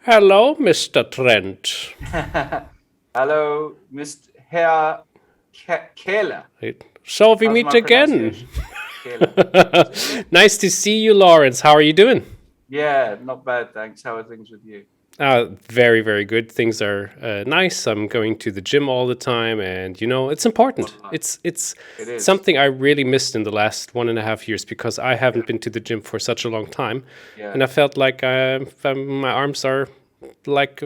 Hello, Mr. Trent. Hello, Mr. Herr Kaehler. So we How's meet my again. pronunciation? Kaehler. Is it okay? Nice to see you, Lawrence. How are you doing? Yeah, not bad, thanks. How are things with you? Very, very good. Things are nice. I'm going to the gym all the time, and it's important. Well, It's it is. something I really missed in the last 1.5 years because I Yeah, haven't been to the gym for such a long time, yeah, and I felt like my arms are like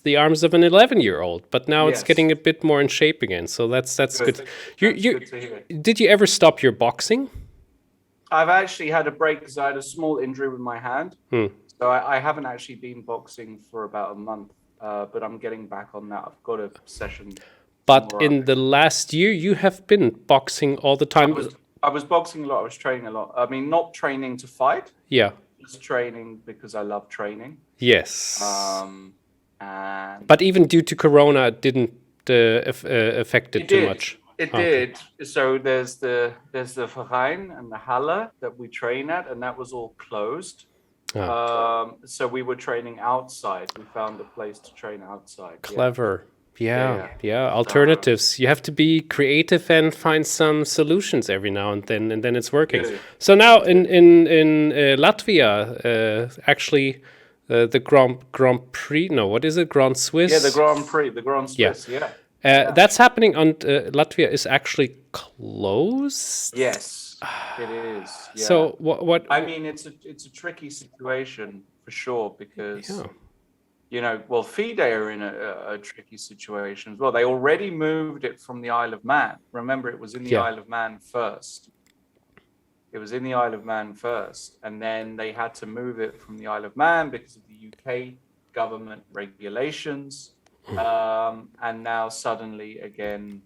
the arms of an 11-year-old. But now it's yes. getting a bit more in shape again, so that's Good. good. That's You good to hear. did you ever stop your boxing? I've actually had a break because I had a small injury with my hand. Hmm. So I haven't actually been boxing for about a month, but I'm getting back on that. I've got a session But tomorrow. in the last year, you have been boxing all the I time. was I was boxing a lot. I was training a lot. I mean, not training to fight, Yeah. just training because I love training. Yes. Um, and But even due to Corona, it didn't affect it it too did, much. it Okay. did. So there's the Verein and the Halle that we train at, and that was all closed. Ah, So we were training outside. We found a place to train outside. Yeah, clever. yeah, Yeah, yeah. yeah. So Alternatives. You have to be creative and find some solutions every now and then it's working. good, So now good. in Latvia, actually, the Grand Prix. No, what is it? Grand Yeah, the Swiss. Grand Prix, the Grand Yeah, Swiss. Yeah, yeah. that's happening on Latvia is actually closed. Yes, it is. Yeah. So what? I mean, it's a tricky situation for sure because Yeah. well, FIDE are in a tricky situation as well. They already moved it from the Isle of Man. Remember, it was in the Yeah. Isle of Man first. It was in the Isle of Man first, and then they had to move it from the Isle of Man because of the UK government regulations. And now suddenly again,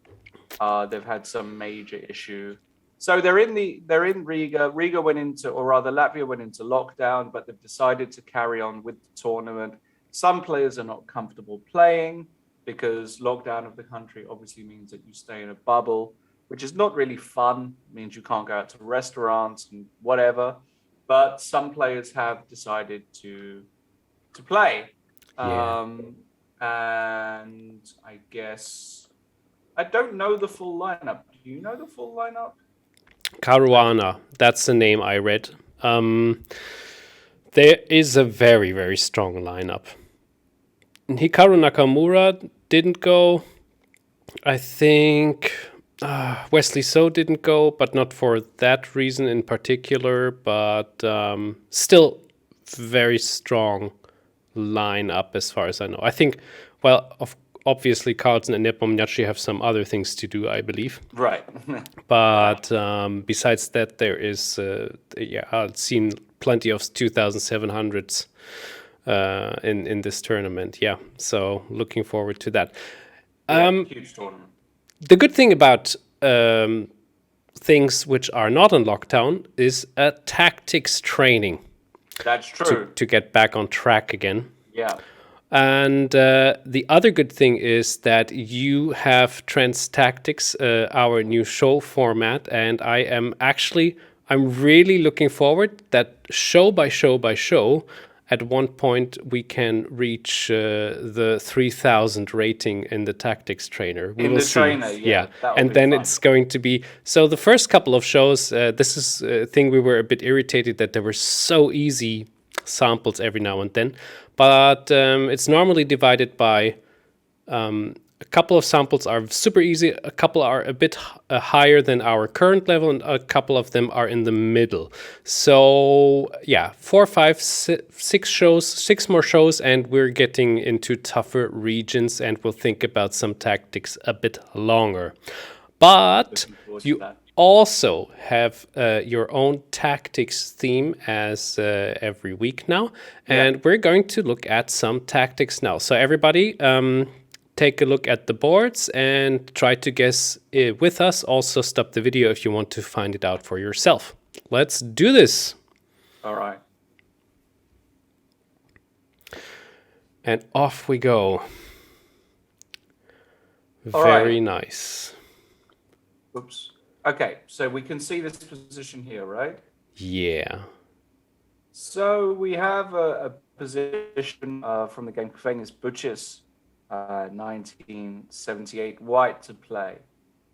they've had some major issue. So they're in Riga. Riga went into, or rather, Latvia went into lockdown, but they've decided to carry on with the tournament. Some players are not comfortable playing because lockdown of the country obviously means that you stay in a bubble, which is not really fun. It means you can't go out to restaurants and whatever. But some players have decided to play, Yeah. um, and I guess I don't know the full lineup. Do you know the full lineup? Caruana. That's the name I read. Um, there is a very, very strong lineup. Hikaru Nakamura didn't go. I think Wesley So didn't go, but not for that reason in particular. But still, very strong lineup as far as I know. I think, well, obviously Carlton and Nepomniachtchi have some other things to do, I believe. Right. Right. But besides that, there is, yeah, I've seen plenty of 2700s in this tournament. Yeah, so looking forward to that. Yeah, huge tournament. The good thing about things which are not on lockdown is a tactics training That's true. to get back on track again. Yeah. And the other good thing is that you have Trends Tactics, our new show format, and I'm really looking forward that show by show by show, at one point we can reach the 3000 rating in the tactics trainer. We In will the see. trainer, Yeah. yeah, that'll And be then fun. it's going to be so the first couple of shows, this is a thing we were a bit irritated that they were so easy samples every now and then. But it's normally divided by a couple of samples are super easy, a couple are a bit higher than our current level, and a couple of them are in the middle. So, yeah, 4, 5, 6 shows, 6 more shows, and we're getting into tougher regions, and we'll think about some tactics a bit longer. But Looking forward to you that. also have your own tactics theme as every week now, Yeah. and we're going to look at some tactics now. So everybody, take a look at the boards and try to guess it with us. Also, stop the video if you want to find it out for yourself. Let's do this. All right. And off we go. All Very right. nice. Oops. Okay, so we can see this position here, right? Yeah. So we have a position from the game famous Butchess, 1978, white to play.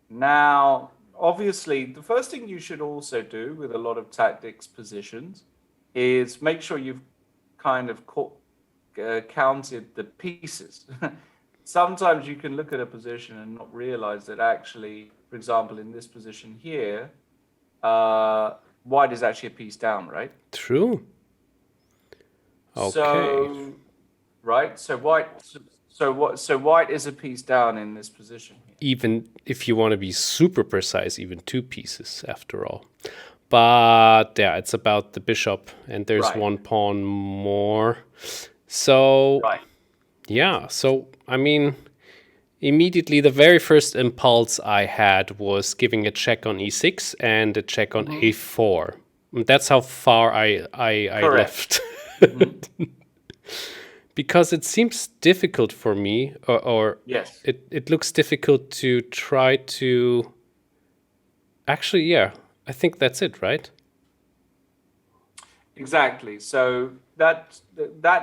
Now, obviously, the first thing you should also do with a lot of tactics positions is make sure you've kind of counted the pieces. Sometimes you can look at a position and not realize that actually, for example, in this position here, white is actually a piece down, right? True. Okay. So, right. So white is a piece down in this position here. Even if you want to be super precise, even 2 pieces after all. But yeah, it's about the bishop, and there's Right. 1 pawn more. So Right. yeah, so I mean, immediately the very first impulse I had was giving a check on e6 and a check on a4. And that's how far I Correct. left. Because it seems difficult for me, or Yes. it looks difficult to try to... Actually, yeah, I think that's it, right? Exactly. So that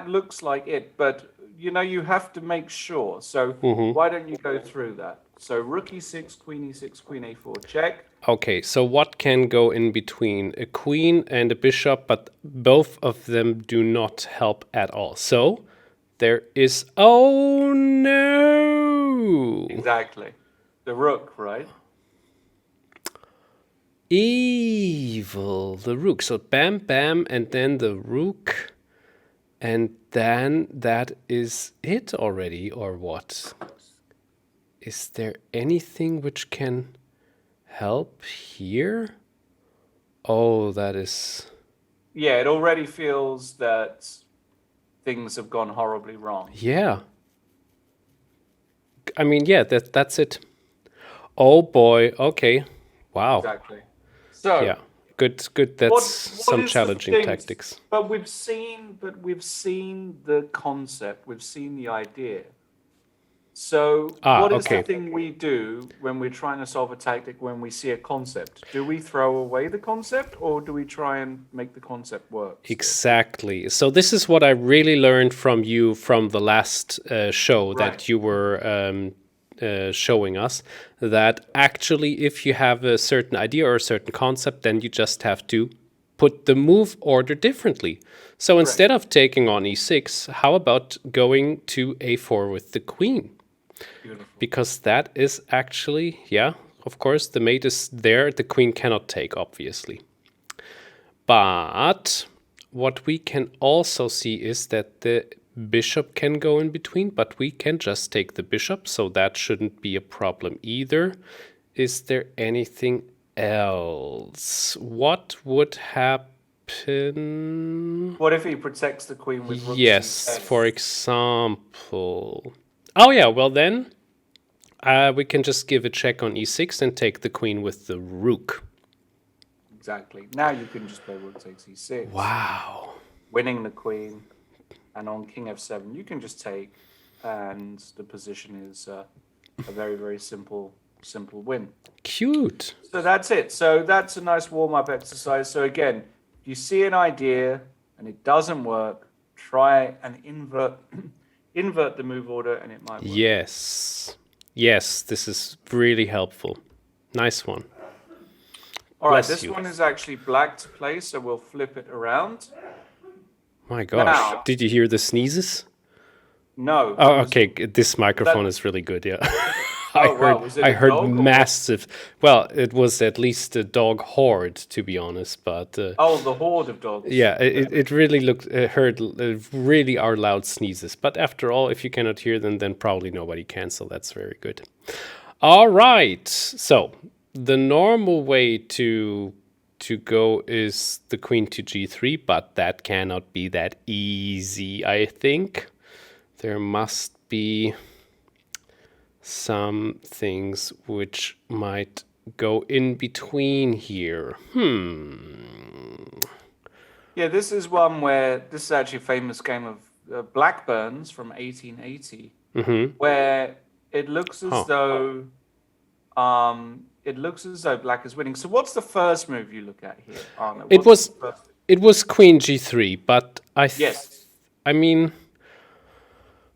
looks like it, but you have to make sure. So why don't you go through that? So rook e6, queen e6, queen a4, check. Okay, so what can go in between? A queen and a bishop, but both of them do not help at all. So there is... Oh, no! Exactly. The rook, right? Evil, the rook. So bam, bam, and then the rook. And then that is it already, or what? Is there anything which can help here? Oh, that is... Yeah, it already feels that things have gone horribly wrong. Yeah. I mean, yeah, that's it. Oh boy, okay. Wow. Exactly. So Yeah, good. That's what some is the challenging thing? tactics. But we've seen the concept, we've seen the idea. So what is okay. the thing we do when we're trying to solve a tactic when we see a concept? Do we throw away the concept, or do we try and make the concept work? Exactly. So this is what I really learned from you from the last show that you were showing us, that actually if you have a certain idea or a certain concept, then you just have to put the move order differently. So instead of taking on e6, how about going to a4 with the queen? Beautiful. Because that is actually, yeah, of course, the mate is there. The queen cannot take, obviously. But what we can also see is that the bishop can go in between, but we can just take the bishop, so that shouldn't be a problem either. Is there anything else? What would happen? What if he protects the queen with rook Yes, c10? for example. Oh yeah, well then we can just give a check on e6 and take the queen with the rook. Exactly. Now you can just play rook takes e6. Wow. Winning the queen, and on king f7 you can just take, and the position is a very, very simple win. Cute. So that's it. So that's a nice warm-up exercise. So again, if you see an idea and it doesn't work, try and invert the move order, and it might work. Yes. Yes, this is really helpful. Nice one. All right, Bless this you. one is actually black to play, so we'll flip it around. My gosh. Now- Did you hear the sneezes? No. Oh, okay. This microphone is really good, yeah. Was it I a heard dog or what? massive. Well, it was at least a dog horde, to be honest. But the horde of dogs. yeah, it really heard really are loud sneezes. But after all, if you cannot hear them, then probably nobody can. So that's very good. All right. So the normal way to go is the queen to g3, but that cannot be that easy. I think there must be some things which might go in between here. Yeah, this is one where this is actually a famous game of Blackburns from 1880, where it looks as though black is winning. So what's the first move you look at here, Arne? It was queen g3, but I I mean,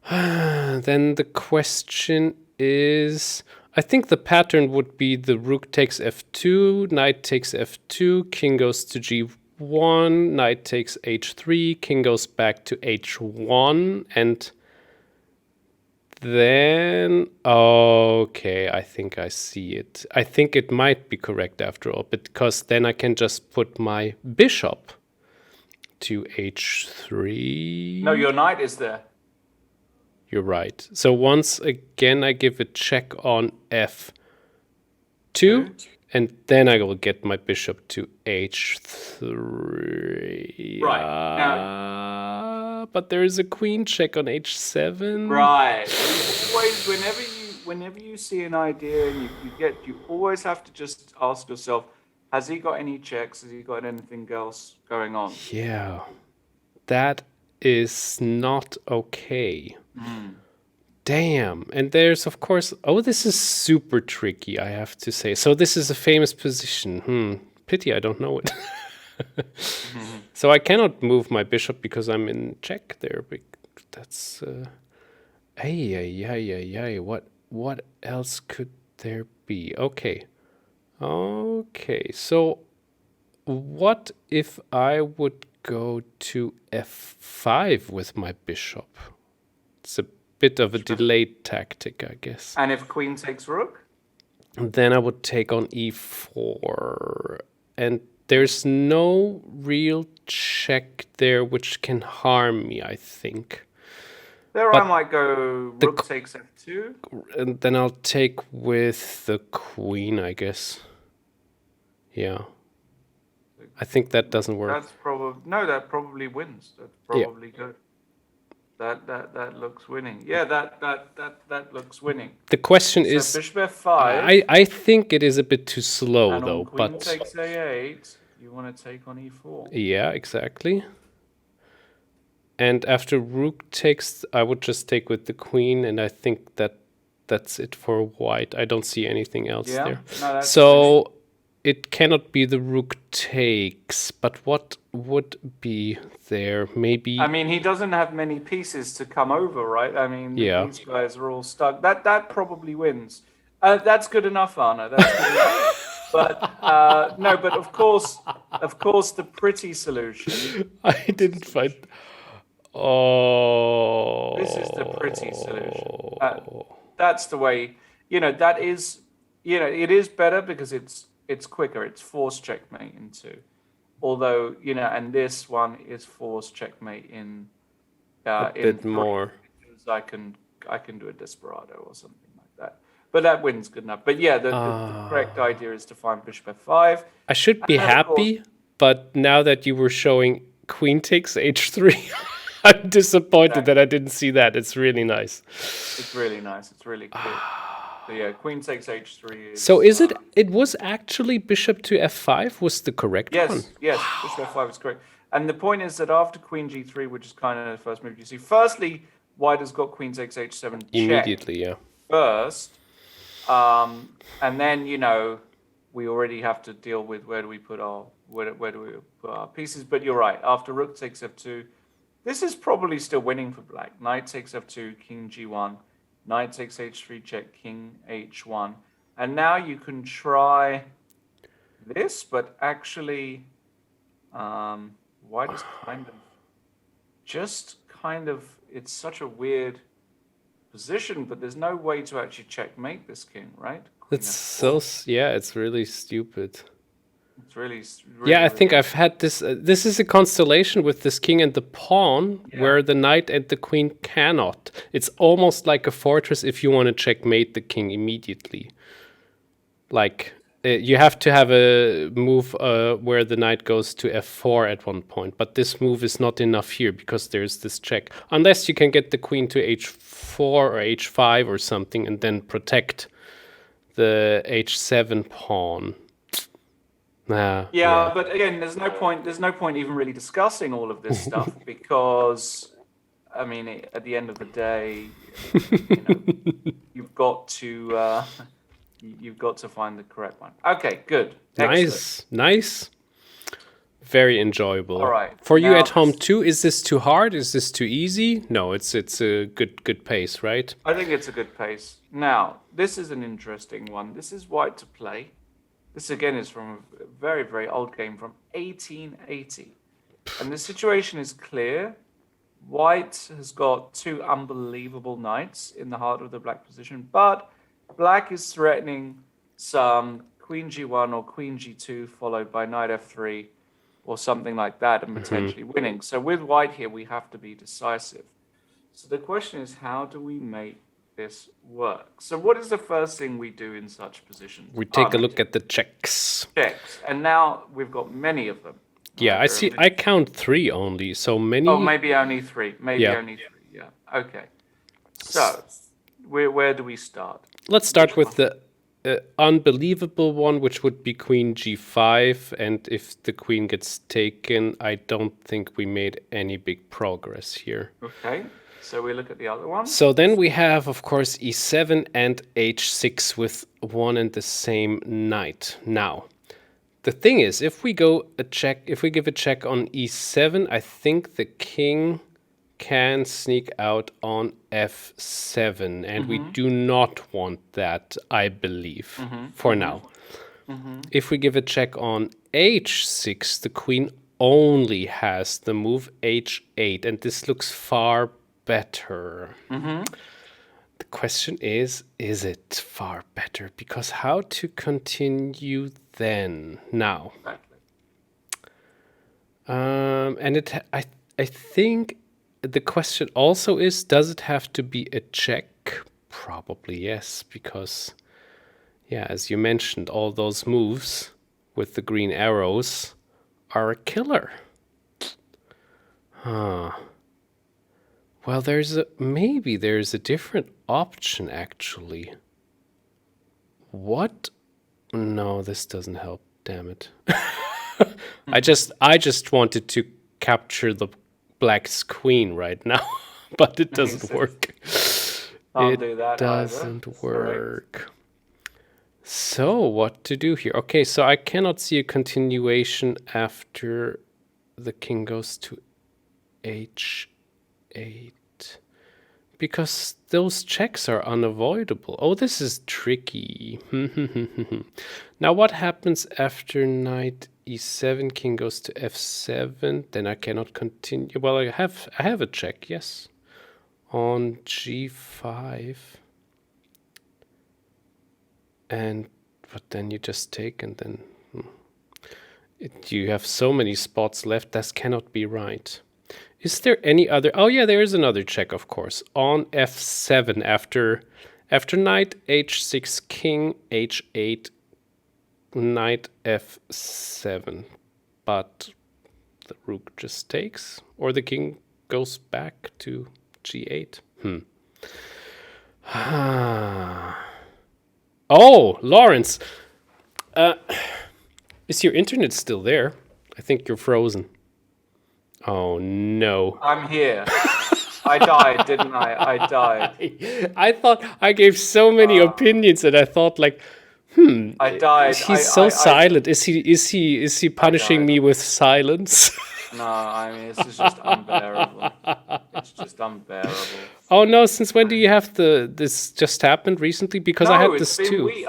then the question is, I think the pattern would be the rook takes f2, knight takes f2, king goes to g1, knight takes h3, king goes back to h1, and then, okay, I think I see it. I think it might be correct after all, because then I can just put my bishop to h3. No, your knight is there. You're right. So once again, I give a check on f2, and then I will get my bishop to h3. Right. Now, but there is a queen check on h7. right. Always, whenever you see an idea and you always have to just ask yourself, has he got any checks? Has he got anything else going on? Yeah, that is not okay. Damn. And there's, of course, oh, this is super tricky, I have to say. So this is a famous position. Pity I don't know it. So I cannot move my bishop because I'm in check there. That's, what else could there be? Okay. Okay, so what if I would go to f5 with my bishop? It's a bit of a delayed tactic, I guess. And if queen takes rook? Then I would take on e4. And there's no real check there which can harm me, I think. There But I might go rook takes f2. And then I'll take with the queen, I guess. Yeah. I think that doesn't work. That's probably no. That probably wins. That's probably good. That looks winning. Yeah, that looks winning. The question So is, bishop f5. I think it is a bit too slow And though. on queen But takes a8. You want to take on e4. yeah, exactly. And after rook takes, I would just take with the queen, and I think that's it for white. I don't see anything else Yeah, there. no, that's So it cannot be the rook takes, but what would be there? Maybe. I mean, he doesn't have many pieces to come over, right? I mean, Yeah. these guys are all stuck. That probably wins. That's good enough, Arne. That's good enough. But no, but of course, the pretty solution. I didn't find. Oh. This is the pretty solution. That's the way. That is. It is better because it's quicker. It's forced checkmate in two. Although, and this one is forced checkmate in a bit three, more. because I can do a desperado or something like that. But that wins good enough. But yeah, the correct idea is to find bishop f5. I should be And of course- happy, but now that you were showing queen takes h3, I'm disappointed that I didn't see that. It's really nice. It's really nice. It's really cool. So yeah, queen takes h3. So is it? It was actually bishop to f5 was the correct one. Yes, bishop f5 is correct. And the point is that after queen g3, which is kind of the first move you see, firstly, white has got queen takes h7 check Immediately, yeah. first. And then, we already have to deal with where do we put our pieces. But you're right. After rook takes f2, this is probably still winning for black. Knight takes f2, king g1. Knight takes h3 check, king h1. And now you can try this, but actually white is it's such a weird position, but there's no way to actually checkmate this king, right? Queen It's f4. so, yeah, it's really stupid. It's really Yeah, I think I've had this. This is a constellation with this king and the pawn, where the knight and the queen cannot. It's almost like a fortress if you want to checkmate the king immediately. Like, you have to have a move where the knight goes to f4 at one point. But this move is not enough here because there's this check. Unless you can get the queen to h4 or h5 or something and then protect the h7 pawn. Yeah, but again, there's no point even really discussing all of this stuff because, I mean, at the end of the day, you've got to find the correct one. Okay, good. Excellent. Nice. Very enjoyable. All right. For you Now at home this- too, is this too hard? Is this too easy? No, it's a good pace, right? I think it's a good pace. Now, this is an interesting one. This is white to play. This again is from a very, very old game from 1880. And the situation is clear. White has got two unbelievable knights in the heart of the black position, but black is threatening some queen g1 or queen g2 followed by knight f3 or something like that and potentially winning. So with white here, we have to be decisive. So the question is, how do we make this work? So what is the first thing we do in such positions? We take a look at the checks. Checks. And now we've got many of them. Yeah, I see. I count 3 only, so many. Oh, maybe only 3. Maybe Yeah. only 3. Yeah. Okay. So, where do we start? Let's start with the unbelievable one, which would be queen g5. And if the queen gets taken, I don't think we made any big progress here. Okay. So we look at the other one. So then we have, of course, e7 and h6 with one and the same knight. Now, the thing is, if we give a check on e7, I think the king can sneak out on f7, and we do not want that, I believe, for now. If we give a check on h6, the queen only has the move h8, and this looks far better. The question is it far better? Because how to continue then? Now, Exactly. and I think the question also is, does it have to be a check? Probably yes, because yeah, as you mentioned, all those moves with the green arrows are a killer. Well, maybe there's a different option actually. What? No, this doesn't help. Damn it. I just wanted to capture the black's queen right now, but it doesn't work. Can't do that either. Doesn't work. So what to do here? Okay, so I cannot see a continuation after the king goes to h8 because those checks are unavoidable. Oh, this is tricky. Now what happens after knight e7, king goes to f7? Then I cannot continue. Well, I have a check, yes, on g5. But then you just take and then you have so many spots left. That cannot be right. Is there any other? Oh yeah, there is another check, of course, on f7 after knight h6, king h8, knight f7. But the rook just takes, or the king goes back to g8. Oh, Lawrence, is your internet still there? I think you're frozen. Oh no. I'm here. I died, didn't I? I died. I thought I gave so many opinions, and I thought like, I died. he's so silent. Is he punishing me with silence? No, I mean, this is just unbearable. It's just unbearable. Oh no! Since when do you have this just happened recently? Because I had this it's been too.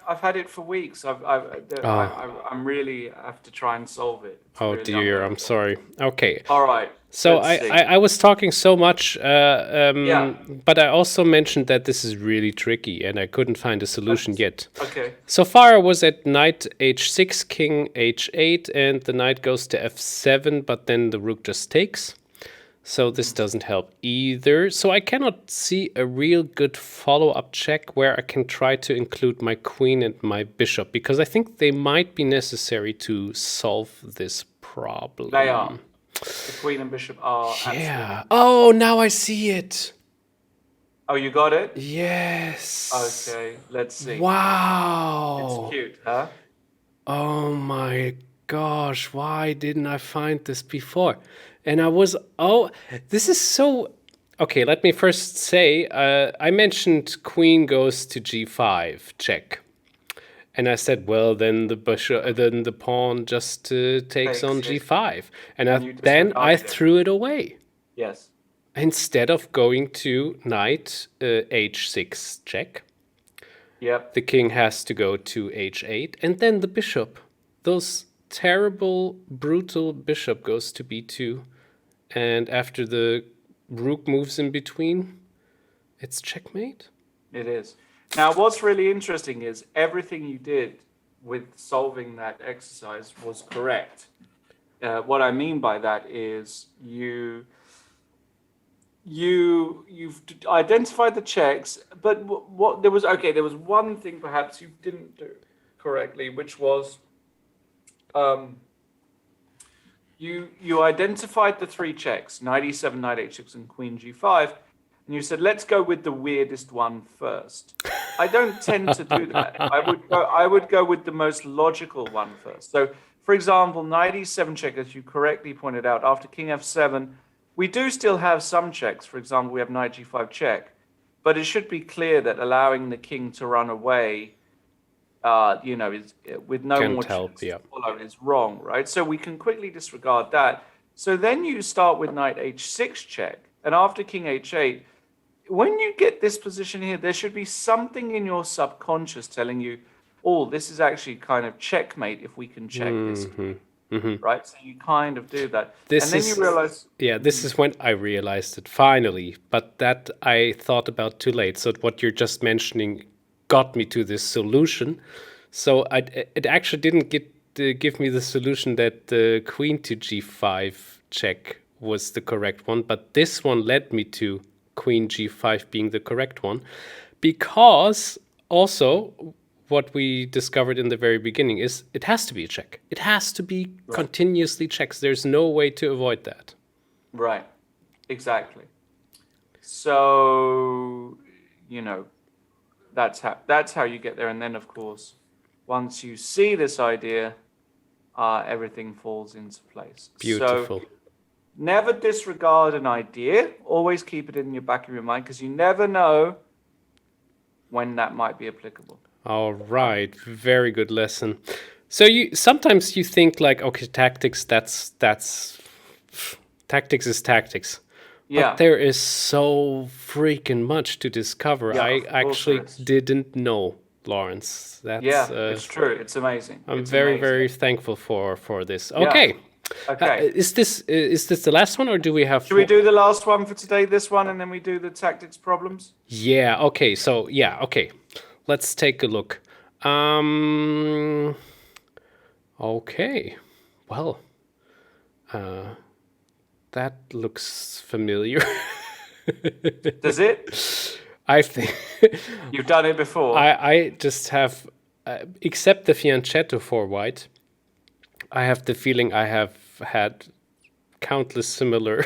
I've had it for weeks. I'm really have to try and solve it. It's Oh really dear, I'm unbearable. sorry. Okay. All right. So let's see. I was talking so much, Yeah. but I also mentioned that this is really tricky and I couldn't find a solution yet. Okay. So far I was at knight h6, king h8, and the knight goes to f7, but then the rook just takes. So this doesn't help either. So I cannot see a real good follow-up check where I can try to include my queen and my bishop, because I think they might be necessary to solve this problem. They are. The queen and bishop are. Yeah. Oh, now I see it. Oh, you got it? Yes. Okay, let's see. Wow. It's cute, huh? Oh my gosh, why didn't I find this before? And this is so... Okay, let me first say, I mentioned queen goes to g5, check. And I said, well, then then the pawn just takes on Takes it. g5, and And you then I disregarded it. threw it away Yes. instead of going to knight h6 check. Yep. The king has to go to h8, and then the bishop. Those terrible, brutal bishop goes to b2, and after the rook moves in between, it's checkmate. It is. Now, what's really interesting is everything you did with solving that exercise was correct. What I mean by that is you've identified the checks, but what there was one thing perhaps you didn't do correctly, which was you identified the three checks: knight e7, knight h6, and queen g5, and you said, let's go with the weirdest one first. I don't tend to do that. I would go with the most logical one first. So, for example, knight e7 check, as you correctly pointed out, after king f7, we do still have some checks. For example, we have knight g5 check, but it should be clear that allowing the king to run away, is with no Can't more help, checks yeah. to follow is wrong, right? So we can quickly disregard that. So then you start with knight h6 check, and after king h8, when you get this position here, there should be something in your subconscious telling you, oh, this is actually kind of checkmate if we can check this. Right? So you kind of do that. And then you realize... Yeah, this is when I realized it, finally. But that I thought about too late. So what you're just mentioning got me to this solution. So it actually didn't give me the solution that the queen to g5 check was the correct one. But this one led me to queen g5 being the correct one. Because also... what we discovered in the very beginning is it has to be a check. It has to be continuously checks. There's no way to avoid that. Right. Exactly. So, that's how you get there. And then, of course, once you see this idea, everything falls into place. Beautiful. So, never disregard an idea. Always keep it in your back of your mind, because you never know when that might be applicable. All right, very good lesson. So sometimes you think like, okay, tactics, that's tactics is tactics. Yeah. But there is so freaking much to discover. Yeah, I actually didn't know, Lawrence. It's true. It's amazing. I'm it's very, amazing. very thankful for this. Okay. Yeah. Okay. Is this the last one, or do we have? Should we do the last one for today? This one, and then we do the tactics problems. Yeah. Okay. So yeah. Okay. Let's take a look. Okay. Well, that looks familiar. Does it? I think you've done it before. I just have, except the fianchetto for white, I have the feeling I have had countless similar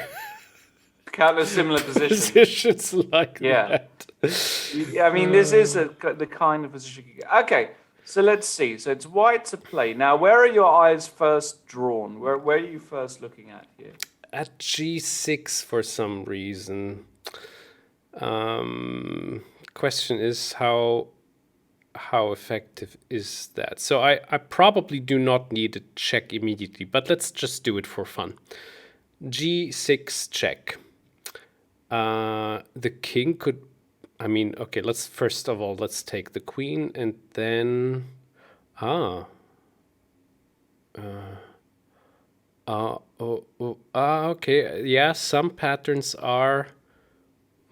positions like that. I mean, this is the kind of position you get. Okay, so let's see. So it's white to play. Now, where are your eyes first drawn? Where are you first looking at here? At g6 for some reason. Question is how effective is that? So I probably do not need a check immediately, but let's just do it for fun. g6 check. The king could... I mean, okay, let's first of all, let's take the queen and then... okay, yeah, some patterns are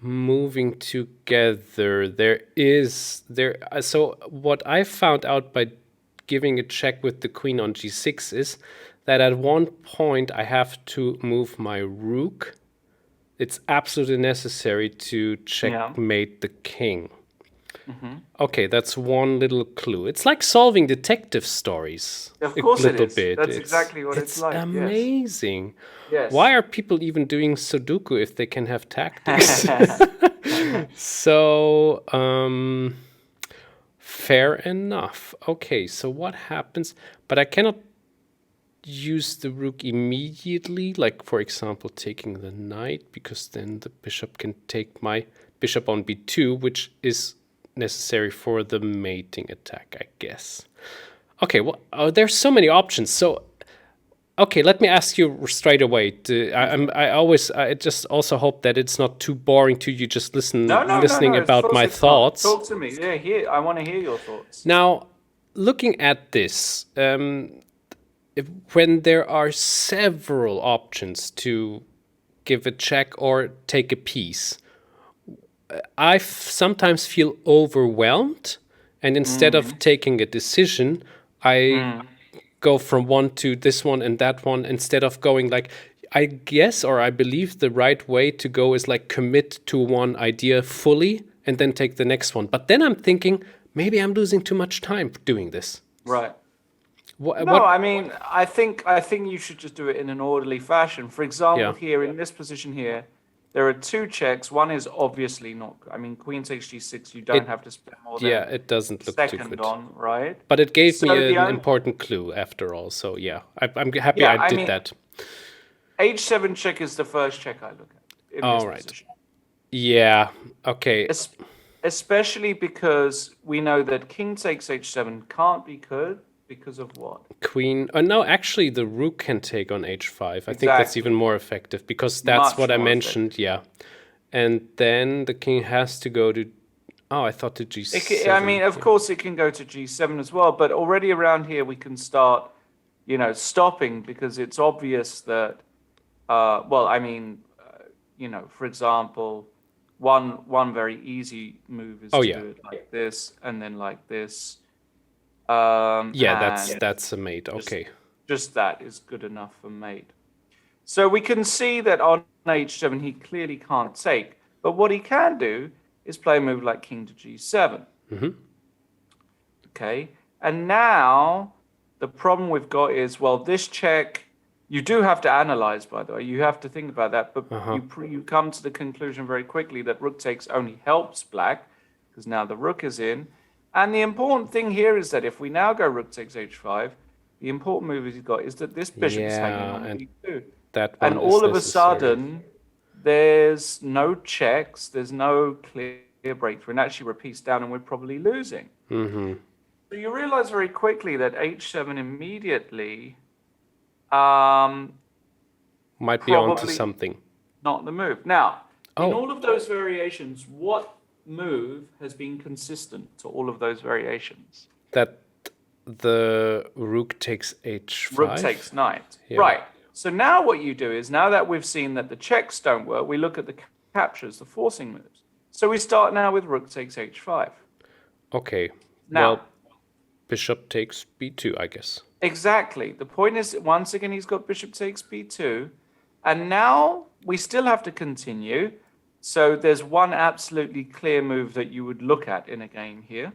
moving together. So what I found out by giving a check with the queen on g6 is that at one point I have to move my rook. It's absolutely necessary to checkmate the king. Okay, that's one little clue. It's like solving detective stories. Of course a little it is. bit. That's exactly what it's like. It's amazing. Yes. Why are people even doing Sudoku if they can have tactics? So, fair enough. Okay, so what happens? But I cannot use the rook immediately, like for example taking the knight, because then the bishop can take my bishop on b2, which is necessary for the mating attack, I guess. Okay, well, there's so many options. So, okay, let me ask you straight away. I just also hope that it's not too boring to you just listening No. Of about course my it's not. thoughts. Talk to me. Yeah, I want to hear your thoughts. Now, looking at this, when there are several options to give a check or take a piece, I sometimes feel overwhelmed, and instead of taking a decision, I go from one to this one and that one instead of going like, I guess, or I believe the right way to go is like commit to one idea fully and then take the next one. But then I'm thinking maybe I'm losing too much time doing this. Right. No, What? I mean, I think you should just do it in an orderly fashion. For example, Yeah. here in this position here, there are two checks. One is obviously not. I mean, Queen takes G6. You don't It have to spend more yeah, than it doesn't a look too second good. on, right? But it gave me So the an only, important clue after all. So yeah, I'm happy yeah, I I did mean, that. H7 check is the first check I look at in this All right. position. Yeah. Okay. Es- Especially because we know that King takes H7 can't be good because of what? Queen. Oh no, actually, the rook can take on h5. I think that's even Exactly. more effective because that's Much what I more effective. mentioned. Yeah, and then the king has to go to. Oh, I thought to I g7. mean, of Yeah. course, it can go to G7 as well, but already around here we can start, stopping because it's obvious that, well, I mean, for example, one very easy move is Oh to yeah. do it like this and then like this, Yeah, and that's a mate. just Okay. just that is good enough for mate. So we can see that on H7 he clearly can't take, but what he can do is play a move like King to G7. Okay. And now the problem we've got is, well, this check, you do have to analyze, by the way. You have to think about that, but you come to the conclusion very quickly that rook takes only helps black because now the rook is in. And the important thing here is that if we now go rook takes h5, the important move he's got is that this bishop is hanging Yeah, on and b2. that And one is all of a necessary. sudden, there's no checks, there's no clear breakthrough, and actually repeats down, and we're probably losing. So you realize very quickly that h7 immediately Might be onto probably something. not the move. Now, in Oh, all of those variations, what move has been consistent to all of those variations? that the rook takes Rook h5. takes knight. Yeah. Right. So now what you do is, now that we've seen that the checks don't work, we look at the captures, the forcing moves. So we start now with rook takes h5. Okay. Now, Well, bishop takes b2, I guess. exactly. The point is, once again, he's got bishop takes b2. And now we still have to continue. So there's one absolutely clear move that you would look at in a game here,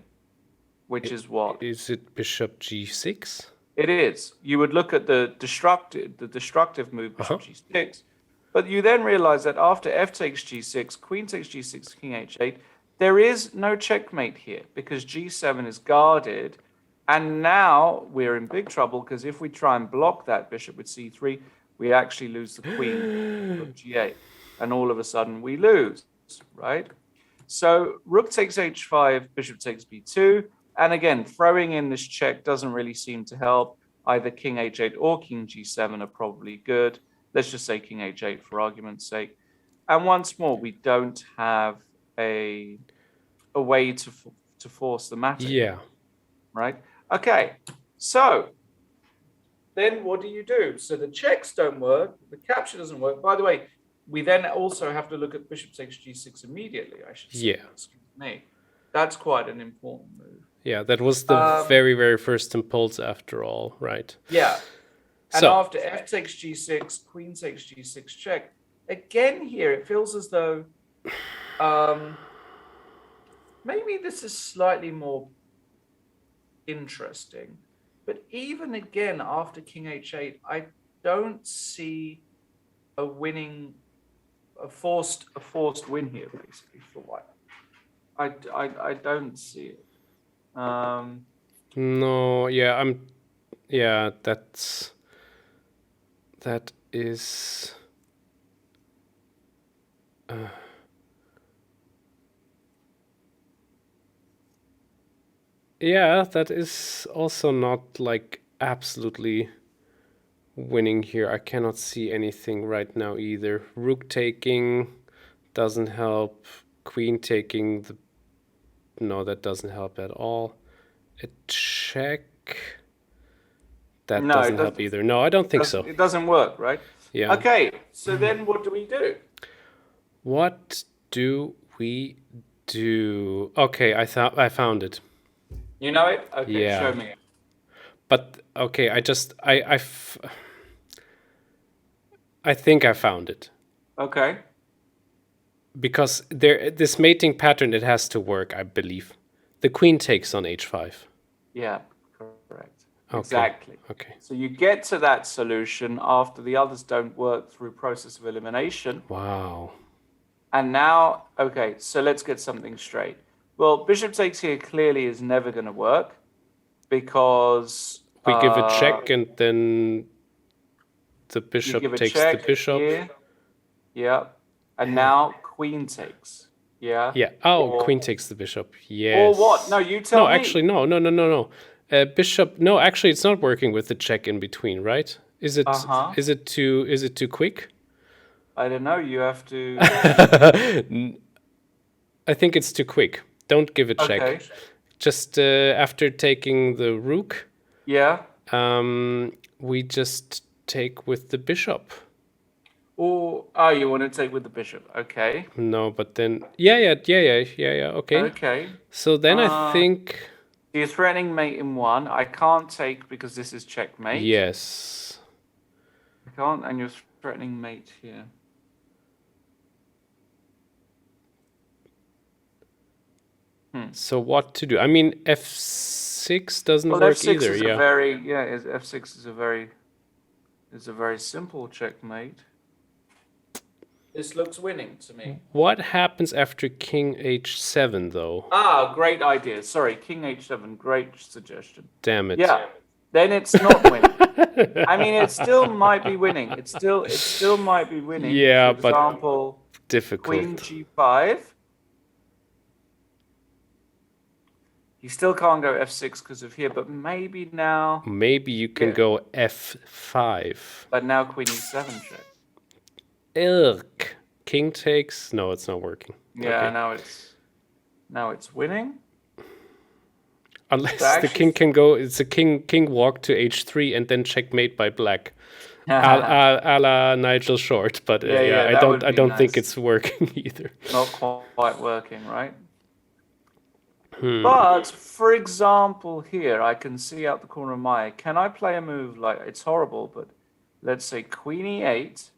which is what? Is it bishop g6? It is. You would look at the destructive move, bishop g6. But you then realize that after f takes g6, queen takes g6, king h8, there is no checkmate here because g7 is guarded. And now we're in big trouble because if we try and block that bishop with c3, we actually lose the queen of g8. And all of a sudden we lose, right? So rook takes h5, bishop takes b2. And again, throwing in this check doesn't really seem to help. Either king h8 or king g7 are probably good. Let's just say king h8 for argument's sake. And once more, we don't have a way to force the matter. Yeah. Right? Okay. So then what do? So the checks don't work. The capture doesn't work. By the way, we then also have to look at bishop takes g6 immediately, I should say. Yeah. Excuse me. That's quite an important move. Yeah, that was the very, very first impulse after all, right? Yeah. And So, after f takes g6, queen takes g6 check. Again here, it feels as though maybe this is slightly more interesting. But even again, after king h8, I don't see a forced win here, basically, for white. I don't see it. no, yeah, yeah, that is, Yeah, that is also not like absolutely winning here. I cannot see anything right now either. Rook taking doesn't help. Queen taking the... No, that doesn't help at all. A check... That No, doesn't help either. No, I don't think so. it doesn't work, right? Yeah. Okay, so then what do we do? What do we do? Okay, I thought I found it. You know it? Okay, Yeah. show me. But okay, I think I found it. Okay. Because this mating pattern, it has to work, I believe. The queen takes on h5. Yeah, correct. Okay. Exactly. Okay. So you get to that solution after the others don't work through process of elimination. Wow. And now, okay, so let's get something straight. Well, bishop takes here clearly is never going to work because We give a check and then the you bishop give a takes check the bishop. here. Yeah. And now queen takes. Yeah. Yeah. Oh, queen takes the bishop. Yes. Or what? No, you tell No, me. actually, no. Bishop. No, actually, it's not working with the check in between, right? Is it? Is it too quick? I don't know. You have to. I think it's too quick. Don't give a check. Okay. Just after taking the rook, Yeah. we just take with the bishop. Or you want to take with the bishop? Okay. No, but then yeah. Okay. Okay. So then I think You're threatening mate in one. I can't take because this is checkmate. yes. I can't, and you're threatening mate here. So what to do? I mean, f6 doesn't Well, work f6 either. is Yeah. f6 is a very simple checkmate. This looks winning to me. What happens after king h7 though? Great idea. Sorry, king h7. Great suggestion. Damn it. Yeah. Then it's not winning. I mean, it still might be winning. It still might be winning. Yeah, For example, but difficult. Queen g5. You still can't go f6 because of here, but maybe now. Maybe you can go f5. But now queen e7 check. Ugh. King takes. No, it's not working. Yeah, okay. now it's winning. Unless the king can go, it's a king walk to h3 and then checkmate by black, a la Nigel Short. But I don't think it's working either. Not quite working, right? But for example, here I can see out the corner of my eye. Can I play a move like it's horrible, but let's say queen e8,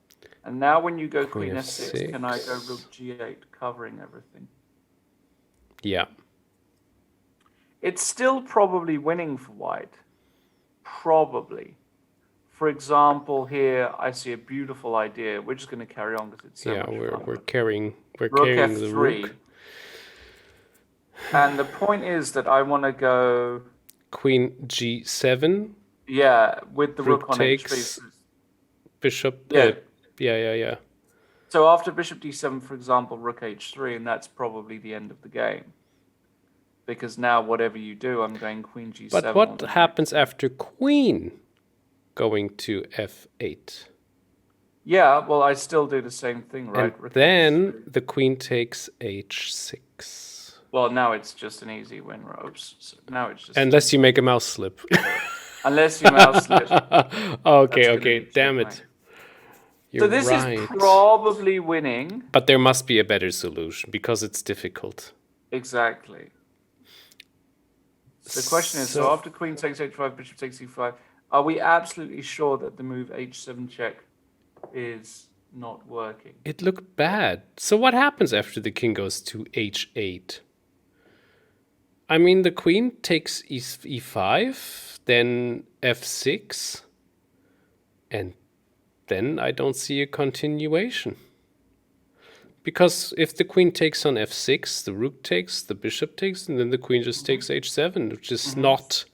and now when you go queen f6, can I go rook g8, covering everything? Yeah. It's still probably winning for white. Probably. For example, here I see a beautiful idea. We're just going to carry on because it's so much fun. we're carrying rook f3. The rook. And the point is that I want to go queen g7. Yeah, with the rook on takes, h3. Bishop. Yeah. So after bishop d7, for example, rook h3, and that's probably the end of the game. Because now whatever you do, I'm going queen g7. But what happens after queen going to f8? Yeah, well, I still do the same thing, right? And then the queen takes h6. Well, now it's just an easy win, Robes. So now it's just unless you make a mouse slip. Unless you mouse slip. Okay, damn it. So this is probably winning. But there must be a better solution because it's difficult. Exactly. So the question is, so after queen takes h5, bishop takes e5, are we absolutely sure that the move h7 check is not working? It looked bad. So what happens after the king goes to h8? I mean, the queen takes e5, then f6, and then I don't see a continuation. Because if the queen takes on f6, the rook takes, the bishop takes, and then the queen just takes h7, which is not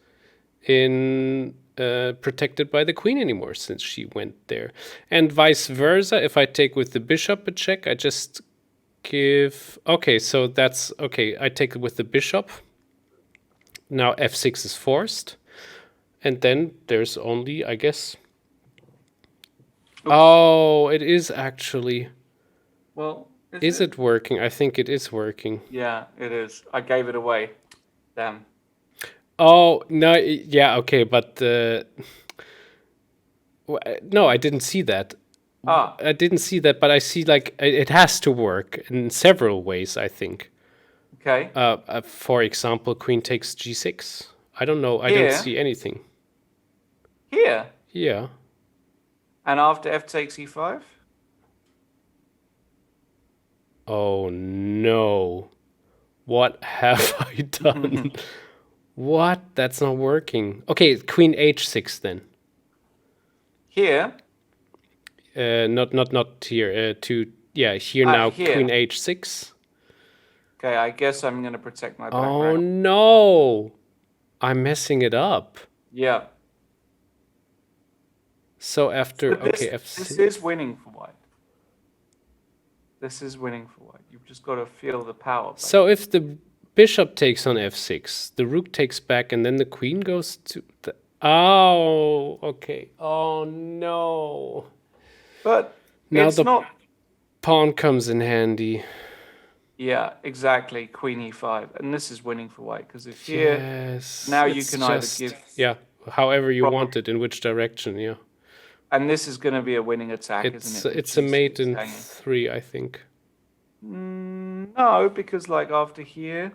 protected by the queen anymore since she went there. And vice versa, if I take with the bishop a check, I just give... Okay, so that's... Okay, I take it with the bishop. now f6 is forced. And then there's only, I guess... Oops. Oh, it is actually... Well, Is it working? I think it is working. Yeah, it is. I gave it away. Damn. Oh, no, yeah, okay, but... no, I didn't see that. Ah, I didn't see that, but I see like it has to work in several ways, I think. okay. For example, queen takes g6. I don't know. I don't Here. see anything. Here. Yeah. And after f takes e5? Oh no. What have I done? What? That's not working. Okay, queen h6 then. Here. Not here. Here now. Here. Queen h6. Okay, I guess I'm going to protect my Oh background. no. I'm messing it up. Yeah. So after This f6. is winning for white. This is winning for white. You've just got to feel the power. So if the bishop takes on f6, the rook takes back, and then the queen goes to the... Oh, okay. Oh no. But now it's the not. pawn comes in handy. Yeah, exactly. Queen e5, and this is winning for white because if here Yes. now you can either give however you Proper- want it, in which direction, yeah. and this is going to be a winning attack, isn't it? It's a mate in 3, I think. No, because like after here.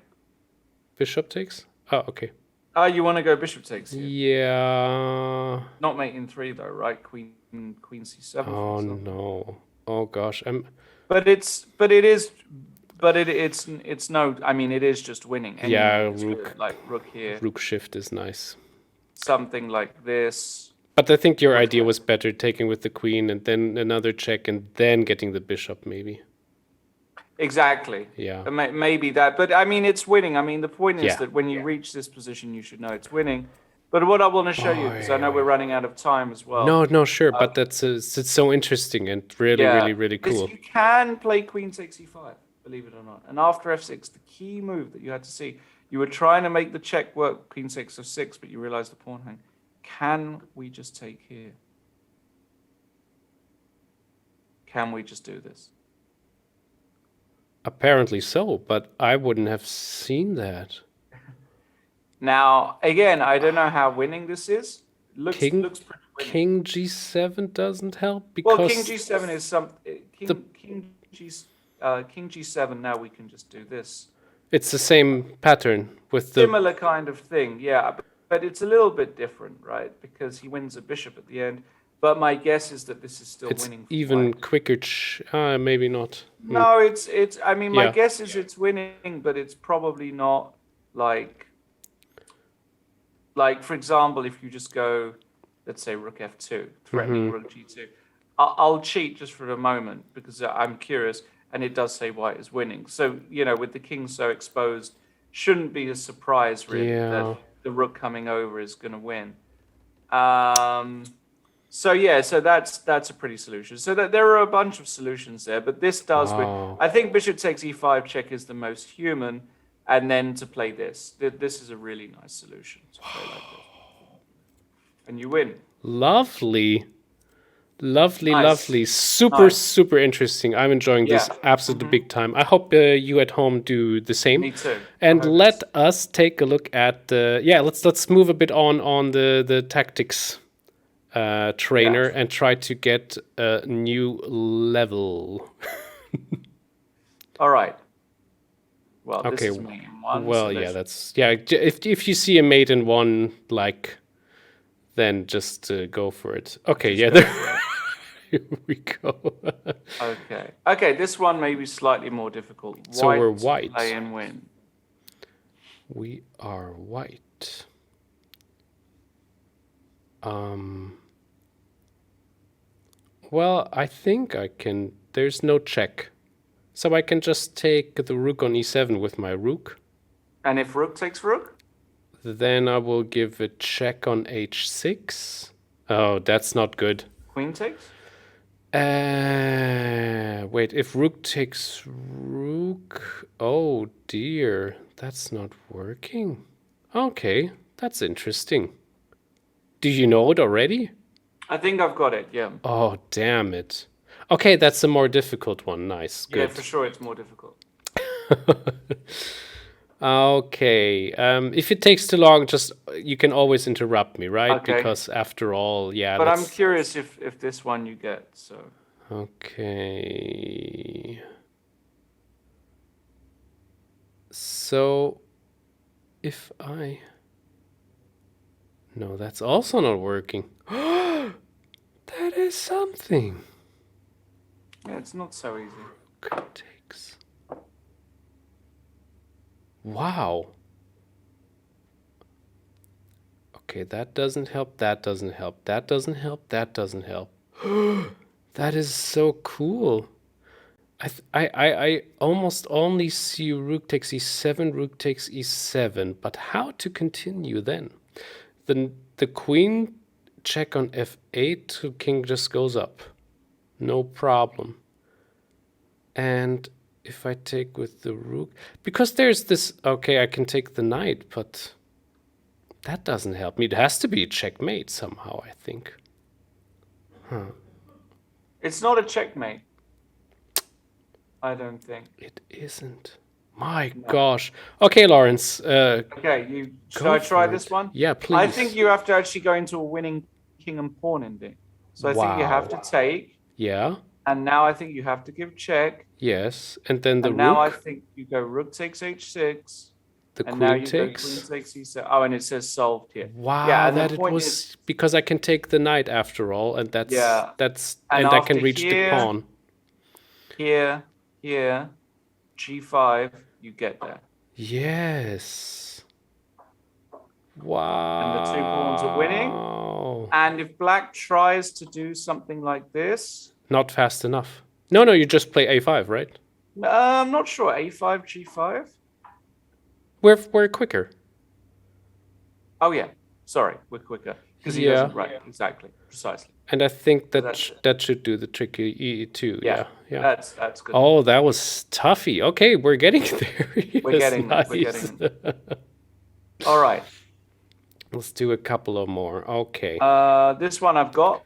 Bishop takes? Oh, okay. Oh, you want to go bishop takes here? Yeah. Not mate in 3 though, right? Queen c7. Oh no. Oh gosh. But it's no. I mean, it is just winning. Yeah, It's rook. good, like rook here. Rook shift is nice. Something like this. But I think your idea was better, taking with the queen and then another check and then getting the bishop, maybe. Exactly. Yeah. Maybe that. But I mean, it's winning. I mean, the point is Yeah. that when you reach this position, you should know it's winning. But what I want to show you, because I know we're running out of time as well. No, sure. But it's so interesting and really cool. You can play queen takes e5, believe it or not. And after f6, the key move that you had to see, you were trying to make the check work, queen takes f6, but you realized the pawn hang. Can we just take here? Can we just do this? Apparently so, but I wouldn't have seen that. Now, again, I don't know how winning this is. Looks pretty winning. King g7 doesn't help because... Well, king g7 is some... King g7, now we can just do this. It's the same pattern with the... Similar kind of thing, yeah. But it's a little bit different, right? Because he wins a bishop at the end. But my guess is that this is still winning. It's even quicker. Maybe not. No, it's. I mean, my guess is it's winning, but it's probably not like, for example, if you just go, let's say rook f2, threatening rook g2. I'll cheat just for a moment because I'm curious, and it does say white is winning. So, with the king so exposed, shouldn't be a surprise really that the rook coming over is going to win. So that's a pretty solution. So that there are a bunch of solutions there, but this does win. I think bishop takes e5 check is the most human, and then to play this. This is a really nice solution to play like this, and you win. Lovely. Super interesting. I'm enjoying this absolutely big time. I hope you at home do the same. Me too. And let us take a look at let's move a bit on the tactics trainer and try to get a new level. All right. Well, this is mate in 1. Well, if you see a mate in 1, then just go for it. Okay, here we go. Okay, this one may be slightly more difficult. So we're white. Play and win. We are white. Well, I think I can... There's no check. So I can just take the rook on e7 with my rook. And if rook takes rook? Then I will give a check on h6. Oh, that's not good. Queen takes? Wait, if rook takes rook... Oh dear, that's not working. Okay, that's interesting. Do you know it already? I think I've got it. Yeah. Oh, damn it. Okay, that's a more difficult one. Nice, Yeah, good. for sure, it's more difficult. Okay, if it takes too long, just you can always interrupt me, right? Okay. Because after all, yeah, But I'm let's. curious if this one you get. So Okay. So if I. No, that's also not working. That is something. yeah, it's not so easy. Rook takes. Wow. Okay, that doesn't help. That doesn't help. That doesn't help. That doesn't help. That is so cool. I almost only see rook takes e7, rook takes e7, but how to continue then? The queen check on f8, the king just goes up. No problem. And if I take with the rook, because there's this, okay, I can take the knight, but that doesn't help me. It has to be a checkmate somehow, I think. It's not a checkmate. I don't think. It isn't. My No. gosh. Okay, Lawrence. Okay, should Go I try for this it. one? Yeah, I please. think you have to actually go into a winning king and pawn ending. So I think you have to Wow. take, Yeah. and now I think you have to give check, Yes. And then the and now I rook, think you go rook takes h6, the and now queen you go queen takes. takes e7. Oh, and it says solved here. Wow, Yeah, and the that it point was is, because I can take the knight after all, and yeah, and and I can after reach the here, pawn. here, g5, you get there. Yes. And the two pawns are winning. Wow. And if black tries to do something like this, Not fast enough. No, you just play a5, right? I'm not sure. A5, G5. We're quicker. Oh yeah, sorry, we're quicker because he Yeah. doesn't. Right, exactly, precisely. And I think So that should do the trick e2. yeah, Yeah. that's good. Oh, that was toughy. Okay, we're getting there. We're Yes, getting there. We're nice. getting. All right. Let's do a couple of more. Okay. This one I've got.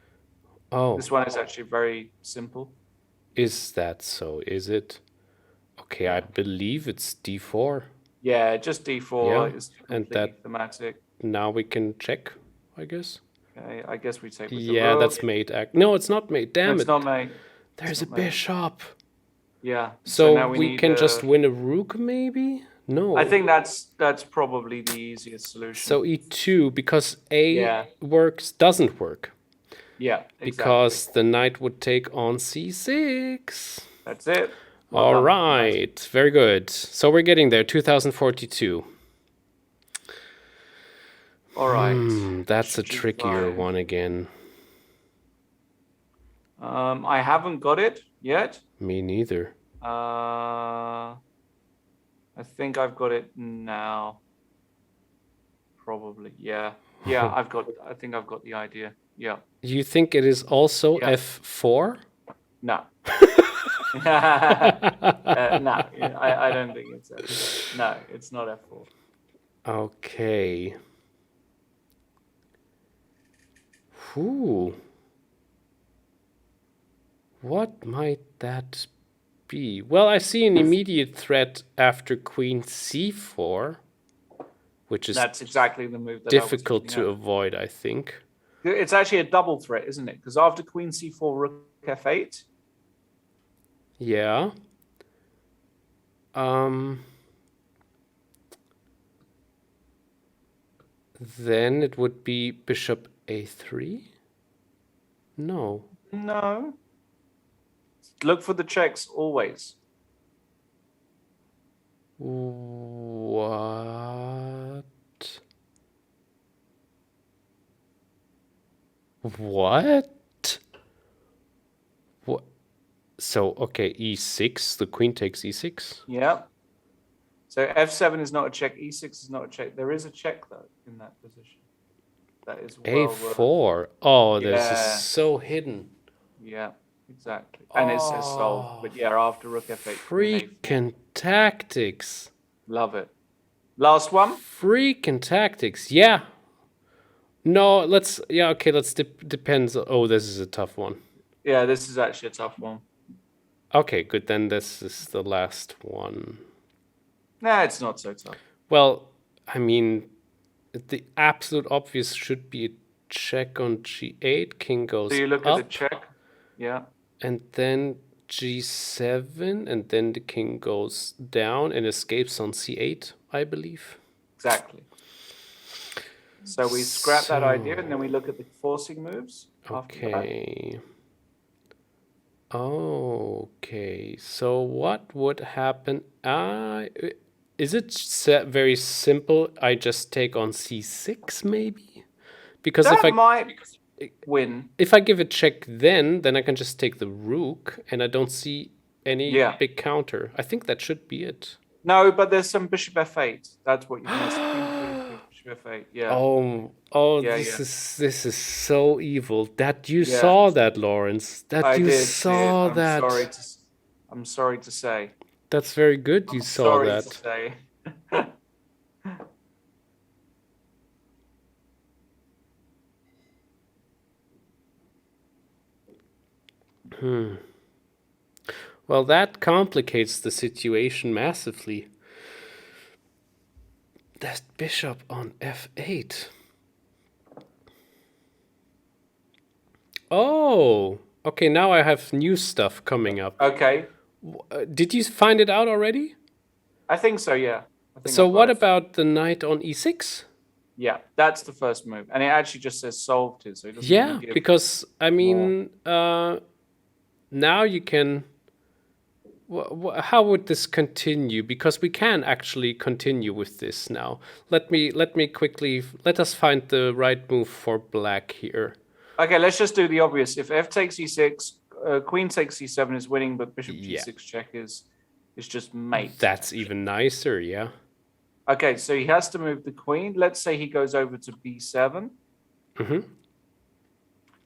Oh, This one is actually very simple. is that so? Is it? Okay, I believe it's d4. Yeah, just D4 Yeah, is and completely that thematic. now we can check, I guess. Okay, I guess we take with the Yeah, rook. that's mate act. No, it's not mate. No, Damn it's it. not mate. There's a not mate. bishop. Yeah. So now we we need can just win a rook, maybe? No. I think that's probably the easiest solution. So e2, because a Yeah. doesn't work. Yeah, exactly. Because the knight would take on c6. That's it. Well All done. right, Nice. very good. So we're getting there. 2042. All right. That's a G5. trickier one again. I haven't got it yet. Me neither. I think I've got it now. Probably. Yeah. Yeah, I think I've got the idea. Yeah. You think it is also Yeah. f4? No. No, I don't think it's F4. No, it's not F4. Okay. Whew. What might that be? Well, I see an immediate threat after queen c4, which is That's exactly the move that difficult I was to avoid, I think. It's actually a double threat, isn't it? Because after queen c4, rook f8. Yeah. Then it would be bishop a3? No. No. Look for the checks always. What? What? What? So, okay, e6, the queen takes e6. Yeah. So f7 is not a check, e6 is not a check. There is a check, though, in that position. That is well a4. Oh, Yeah. this is so hidden. Yeah, exactly. And it says solved. But yeah, after rook f8. queen A4. Freaking tactics. Love it. Last one. Freaking tactics. Yeah. No, let's. Yeah, okay, let's. Depends. Oh, this is a tough one. Yeah, this is actually a tough one. Okay, good. Then this is the last one. Nah, it's not so tough. Well, I mean, the absolute obvious should be a check on g8. King So goes you look at the up, check. Yeah. and then g7, and then the king goes down and escapes on c8, I believe. Exactly. So we scrap that idea, and then we look at the forcing moves after that. Okay. Okay. So what would happen? Is it very simple? I just take on c6 maybe? Because That might win. if I give a check then I can just take the rook and I don't see any Yeah. big counter. I think that should be it. No, but there's some bishop f8. That's what you missed. Bishop f8. Yeah. Oh, Yeah, this is so evil. That you Yeah. saw that, Lawrence. That I you did. saw I'm that. I'm sorry to say. That's very good. You saw Sorry that. to say. Well, that complicates the situation massively. That bishop on f8. Oh, okay. Now I have new stuff coming up. Okay. Did you find it out already? I think so, yeah. I think So I've got what it. about the knight on e6? Yeah, that's the first move. And it actually just says solved here, so it doesn't Yeah, even give because I mean, now you can. How would this continue? Because we can actually continue with this now. Let me quickly let us find the right move for black here. Okay, let's just do the obvious. If f takes e6, queen takes c7 is winning, but bishop g6 check is just mate. That's even nicer, yeah. Okay, so he has to move the queen. Let's say he goes over to b7.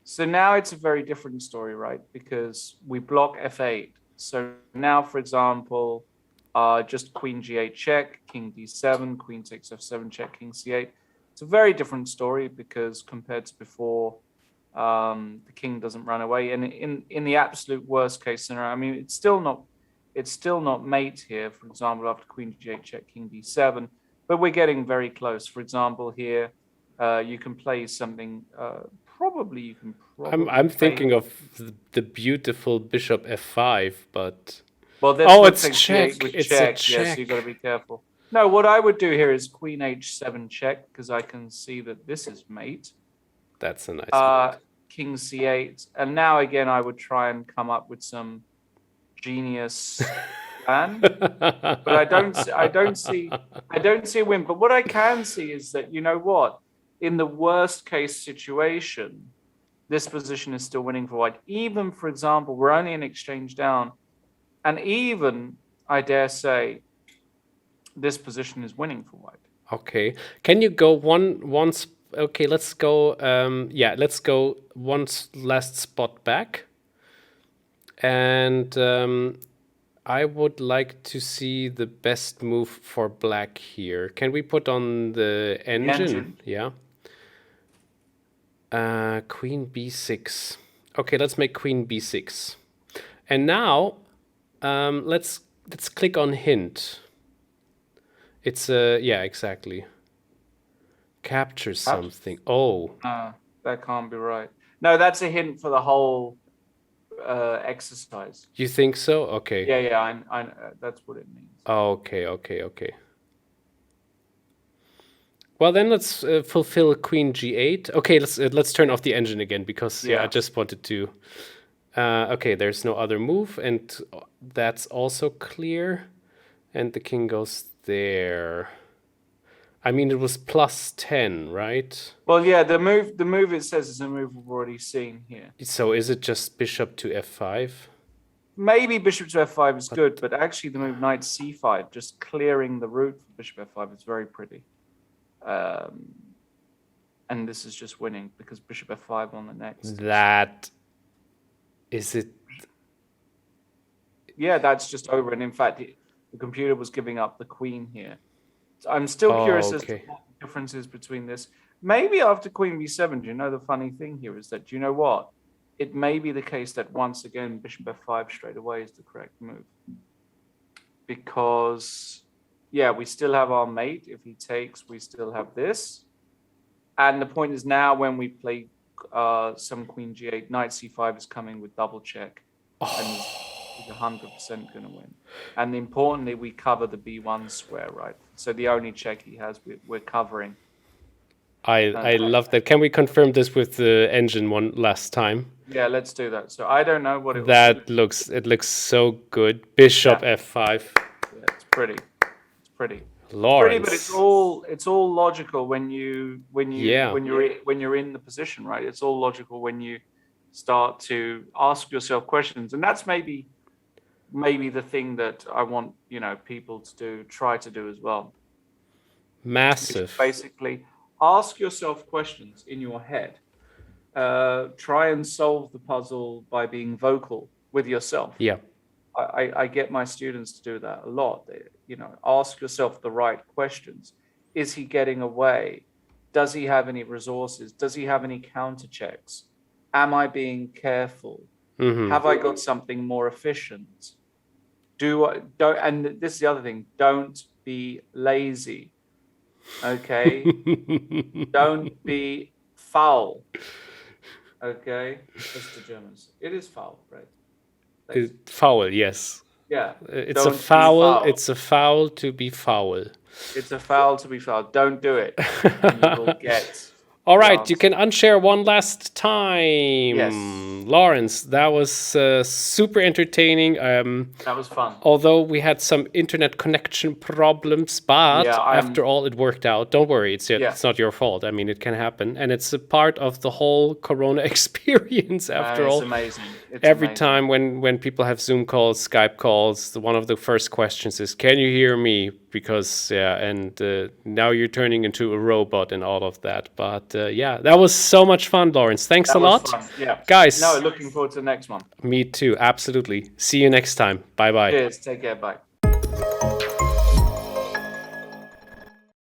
So now it's a very different story, right? Because we block f8. So now, for example, just queen g8 check, king d7, queen takes f7 check, king c8. It's a very different story because compared to before, the king doesn't run away. And in the absolute worst case scenario, I mean, it's still not mate here. For example, after queen g8 check, king d7, but we're getting very close. For example, here you can play something. Probably I'm thinking of the beautiful bishop f5, but well, that's it's check. It's check. a check. Yeah, so you got to be careful. No, what I would do here is queen h7 check because I can see that this is mate. That's a nice move. King c8, and now again I would try and come up with some genius plan, but I don't see a win. But what I can see is that, you know what, in the worst case situation, this position is still winning for white. Even, for example, we're only an exchange down, and even I dare say this position is winning for white. Okay, can you go once? Okay, let's go. Yeah, let's go one last spot back, and I would like to see the best move for black here. Can we put on the engine? Yeah. Queen b6. Okay, let's make queen b6. And now, let's click on hint. It's yeah, exactly. Capture something. Oh. That can't be right. No, that's a hint for the whole exercise. You think so? Okay. Yeah, I that's what it means. Okay. Well, then let's fulfill queen g8. Okay, let's turn off the engine again because I just wanted to. Okay, there's no other move, and that's also clear. And the king goes there. I mean, it was +10, right? Well, yeah, the move it says is a move we've already seen here. So is it just bishop to f5? Maybe bishop to f5 is good, but actually the move knight c5, just clearing the route for bishop f5 is very pretty. And this is just winning because bishop f5 on the next. That is it. Yeah, that's just over. And in fact, the computer was giving up the queen here I'm still curious as to Okay. what the difference is between this. Maybe after Queen B7, do you know the funny thing here is that, do you know what? It may be the case that once again, Bishop F5 straight away is the correct move. Because, yeah, we still have our mate. If he takes, we still have this. And the point is now when we play some Queen G8, Knight C5 is coming with double check. And he's 100% going to win. And importantly, we cover the B1 square, right? So the only check he has, we're covering. I love that. Can we confirm this with the engine one last time? Yeah, let's do that. So I don't know what it That looks so good. Bishop F5. Yeah, it's pretty. It's pretty. Lawrence. But it's all logical when you're in the position, right? It's all logical when you start to ask yourself questions, and that's maybe the thing that I want people to try to do as well. Massive. Basically, ask yourself questions in your head. Try and solve the puzzle by being vocal with yourself. Yeah. I get my students to do that a lot. Ask yourself the right questions. Is he getting away? Does he have any resources? Does he have any counter checks? Am I being careful? Mm-hmm. Have I got something more efficient? And this is the other thing, don't be lazy. Okay? Don't be foul. Okay? That's the Germans. It is foul, right? Foul, yes. Yeah. It's a foul. It's a foul to be foul. It's a foul to be foul. Don't do it. And you will get. All right, you can unshare one last time. Yes. Lawrence, that was super entertaining. That was fun. Although we had some internet connection problems, but after all, it worked out. Don't worry, it's not your fault. I mean, it can happen. And it's a part of the whole Corona experience after all. It's amazing. Every time when people have Zoom calls, Skype calls, one of the first questions is, can you hear me? Because, now you're turning into a robot and all of that. But that was so much fun, Lawrence. Thanks a lot. Fun. Yeah. Guys. No, looking forward to the next one. Me too, absolutely. See you next time. Bye-bye. Cheers. Take care. Bye.